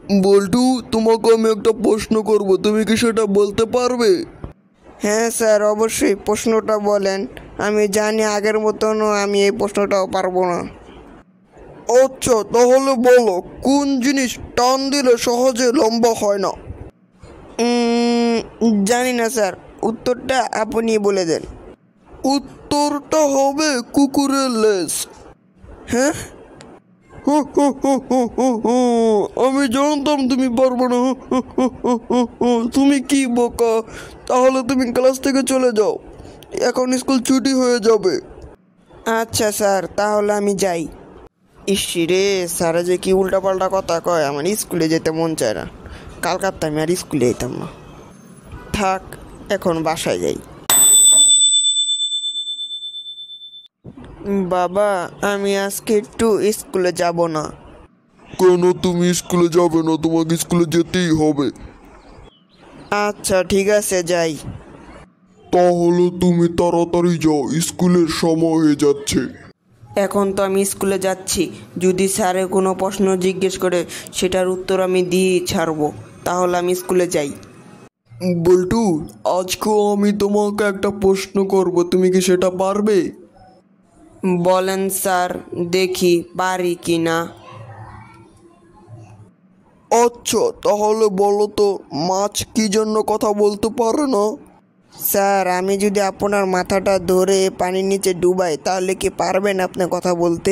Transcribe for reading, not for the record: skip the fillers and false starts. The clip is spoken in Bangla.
বল্টু, তোমাকে আমি একটা প্রশ্ন করব, তুমি কি সেটা বলতে পারবে? হ্যাঁ স্যার, অবশ্যই প্রশ্নটা বলেন। আমি জানি আগের মতনও আমি এই প্রশ্নটাও পারবো না। আচ্ছা, তাহলে বলো, কোন জিনিস টান দিলে সহজে লম্বা হয় না? জানি না স্যার, উত্তরটা আপনি বলে দেন। উত্তরটা হবে কুকুরের লেজ। হ্যাঁ? হু, হু, হু, হু, হু, হু। আমি জানতাম তুমি পারবে না। হু, হু, হু, হু, হু। তুমি কি বোকা! তাহলে তুমি ক্লাস থেকে চলে যাও, এখন স্কুল ছুটি হয়ে যাবে। আচ্ছা স্যার, তাহলে আমি যাই। ইস রে, স্যারে যে কি উল্টাপাল্টা কথা কয়, আমার স্কুলে যেতে মন চায় না। কালকাতা আমি আর স্কুলে যেতাম না। থাক, এখন বাসায় যাই। বাবা, আমি আজকে একটু স্কুলে যাব না। কেন তুমি স্কুলে যাবে না? তোমাকে স্কুলে যেতেই হবে। আচ্ছা ঠিক আছে, যাই। তাহলে তুমি তাড়াতাড়ি যাও, স্কুলের সময় হয়ে যাচ্ছে। এখন তো আমি স্কুলে যাচ্ছি, যদি স্যারে কোনো প্রশ্ন জিজ্ঞেস করে সেটার উত্তর আমি দিয়ে ছাড়বো। তাহলে আমি স্কুলে যাই। বল্টু, আজকেও আমি তোমাকে একটা প্রশ্ন করব, তুমি কি সেটা পারবে? বলেন স্যার, দেখি পারি কি না। আচ্ছা, তাহলে বলো তো, মাছ কি জন্য কথা বলতে পারে না? স্যার, আমি যদি আপনার মাথাটা ধরে পানির নিচে ডুবাই তাহলে কি পারবেন আপনি কথা বলতে?